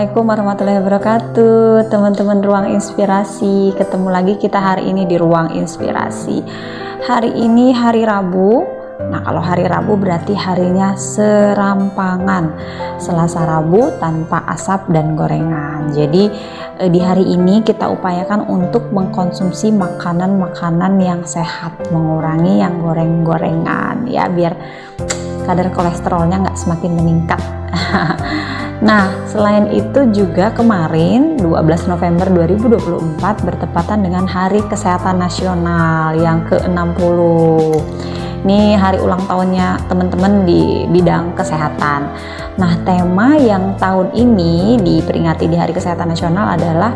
Assalamualaikum warahmatullahi wabarakatuh, teman-teman Ruang Inspirasi. Ketemu lagi kita hari ini di Ruang Inspirasi. Hari ini hari Rabu. Nah, kalau hari Rabu berarti harinya serampangan. Selasa Rabu tanpa asap dan gorengan. Jadi di hari ini kita upayakan untuk mengkonsumsi makanan-makanan yang sehat, mengurangi yang goreng-gorengan ya, biar kadar kolesterolnya nggak semakin meningkat. Nah, selain itu juga kemarin 12 November 2024 bertepatan dengan Hari Kesehatan Nasional yang ke-60. Ini hari ulang tahunnya teman-teman di bidang kesehatan. Nah, tema yang tahun ini diperingati di Hari Kesehatan Nasional adalah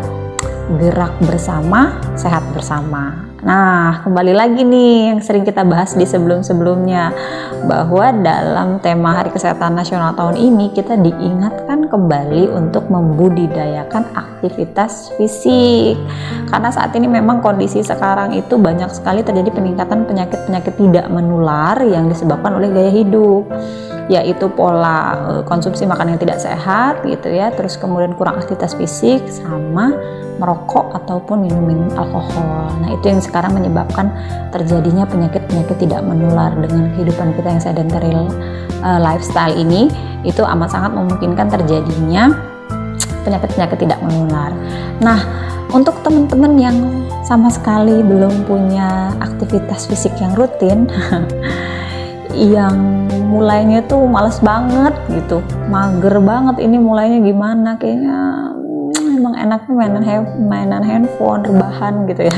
gerak bersama, sehat bersama. Nah, kembali lagi nih yang sering kita bahas di sebelum-sebelumnya, bahwa dalam tema Hari Kesehatan Nasional tahun ini kita diingatkan kembali untuk membudidayakan aktivitas fisik. Karena saat ini memang kondisi sekarang itu banyak sekali terjadi peningkatan penyakit-penyakit tidak menular yang disebabkan oleh gaya hidup, yaitu pola konsumsi makanan yang tidak sehat gitu ya, terus kemudian kurang aktivitas fisik sama merokok ataupun minum alkohol. Nah, itu yang sekarang menyebabkan terjadinya penyakit-penyakit tidak menular. Dengan kehidupan kita yang sedentary lifestyle ini, itu amat sangat memungkinkan terjadinya penyakit-penyakit tidak menular. Nah, untuk teman-teman yang sama sekali belum punya aktivitas fisik yang rutin, yang mulainya tuh males banget gitu, mager banget, ini mulainya gimana, kayaknya emang enaknya mainan handphone, rebahan gitu ya.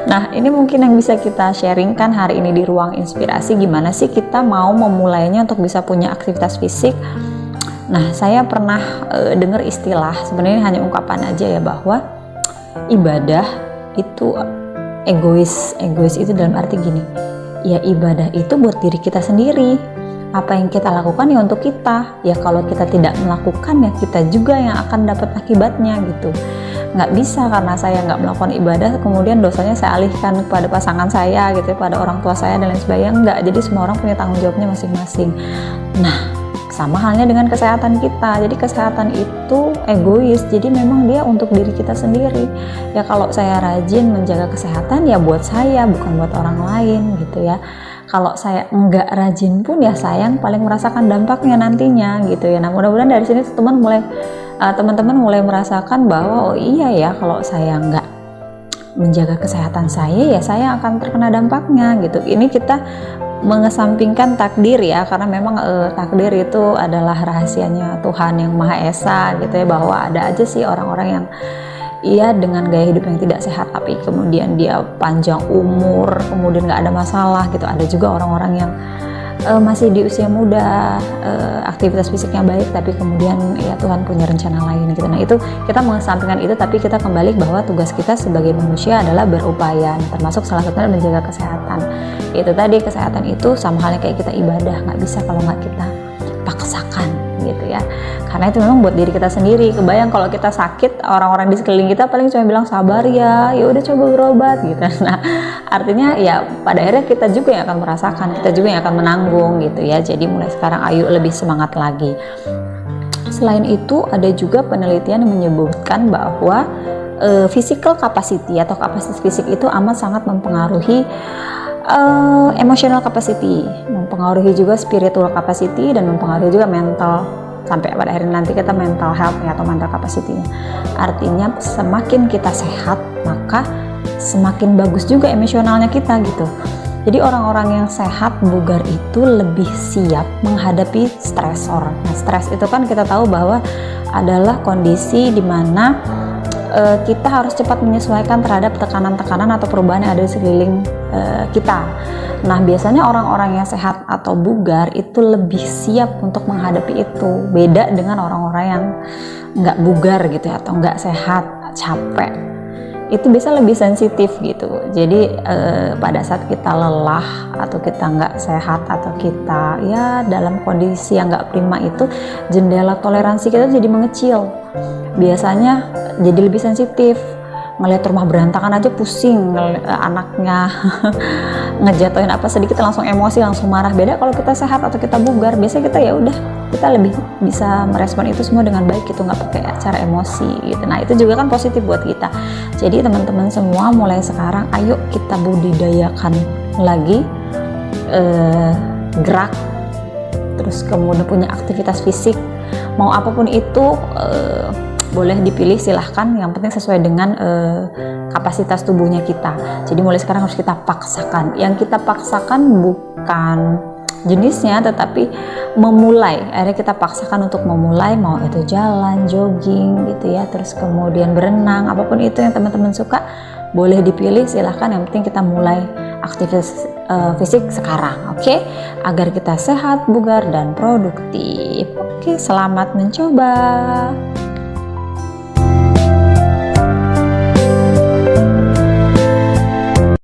Nah, ini mungkin yang bisa kita sharingkan hari ini di Ruang Inspirasi, gimana sih kita mau memulainya untuk bisa punya aktivitas fisik. Nah, saya pernah dengar istilah, sebenarnya hanya ungkapan aja ya, bahwa ibadah itu egois itu dalam arti gini, ya ibadah itu buat diri kita sendiri. Apa yang kita lakukan ya untuk kita. Ya kalau kita tidak melakukan ya kita juga yang akan dapat akibatnya gitu. Nggak bisa karena saya nggak melakukan ibadah kemudian dosanya saya alihkan kepada pasangan saya gitu, pada orang tua saya dan lain sebagainya. Nggak, jadi semua orang punya tanggung jawabnya masing-masing. Nah, sama halnya dengan kesehatan kita. Jadi kesehatan itu egois, jadi memang dia untuk diri kita sendiri. Ya kalau saya rajin menjaga kesehatan ya buat saya, bukan buat orang lain gitu ya. Kalau saya enggak rajin pun ya saya yang paling merasakan dampaknya nantinya gitu ya. Nah, mudah-mudahan dari sini teman-teman mulai merasakan bahwa oh iya ya, kalau saya enggak menjaga kesehatan saya ya saya akan terkena dampaknya gitu. Ini kita mengesampingkan takdir ya, karena memang takdir itu adalah rahasianya Tuhan yang Maha Esa gitu ya, bahwa ada aja sih orang-orang yang ia dengan gaya hidup yang tidak sehat tapi kemudian dia panjang umur, kemudian nggak ada masalah gitu. Ada juga orang-orang yang masih di usia muda, aktivitas fisiknya baik tapi kemudian ya Tuhan punya rencana lain gitu. Nah, itu kita mengesampingkan itu, tapi kita kembali bahwa tugas kita sebagai manusia adalah berupaya, termasuk salah satunya menjaga kesehatan. Itu tadi, kesehatan itu sama halnya kayak kita ibadah, nggak bisa kalau nggak kita paksakan gitu ya, karena itu memang buat diri kita sendiri. Kebayang kalau kita sakit, orang-orang di sekeliling kita paling cuma bilang sabar ya udah coba berobat gitu. Nah, artinya ya pada akhirnya kita juga yang akan merasakan, kita juga yang akan menanggung gitu ya. Jadi mulai sekarang ayo lebih semangat lagi. Selain itu ada juga penelitian yang menyebutkan bahwa physical capacity atau kapasitas fisik itu amat sangat mempengaruhi emotional capacity, mempengaruhi juga spiritual capacity, dan mempengaruhi juga mental, sampai pada akhirnya nanti kita mental health ya, atau mental capacity-nya. Artinya semakin kita sehat maka semakin bagus juga emosionalnya kita gitu. Jadi orang-orang yang sehat, bugar itu lebih siap menghadapi stresor. Nah, stres itu kan kita tahu bahwa adalah kondisi di mana kita harus cepat menyesuaikan terhadap tekanan-tekanan atau perubahan yang ada di sekeliling kita. Nah, biasanya orang-orang yang sehat atau bugar itu lebih siap untuk menghadapi itu. Beda dengan orang-orang yang nggak bugar gitu ya, atau nggak sehat, capek. Itu bisa lebih sensitif gitu. Jadi pada saat kita lelah atau kita nggak sehat atau kita ya dalam kondisi yang nggak prima itu, jendela toleransi kita jadi mengecil. Biasanya jadi lebih sensitif. ngelihat rumah berantakan aja pusing, anaknya ngejatuhin apa sedikit langsung emosi, langsung marah. Beda kalau kita sehat atau kita bugar, biasanya kita ya udah, kita lebih bisa merespon itu semua dengan baik gitu, nggak pakai cara emosi gitu. Nah itu juga kan positif buat kita. Jadi teman-teman semua mulai sekarang ayo kita budidayakan lagi gerak, terus kemudian punya aktivitas fisik, mau apapun itu boleh dipilih silahkan, yang penting sesuai dengan kapasitas tubuhnya kita. Jadi mulai sekarang harus kita paksakan. Yang kita paksakan bukan jenisnya, tetapi memulai. Akhirnya kita paksakan untuk memulai, mau itu jalan, jogging gitu ya, terus kemudian berenang, apapun itu yang teman-teman suka, boleh dipilih silahkan. Yang penting kita mulai aktivitas fisik sekarang, oke? Agar kita sehat, bugar, dan produktif. Oke, selamat mencoba.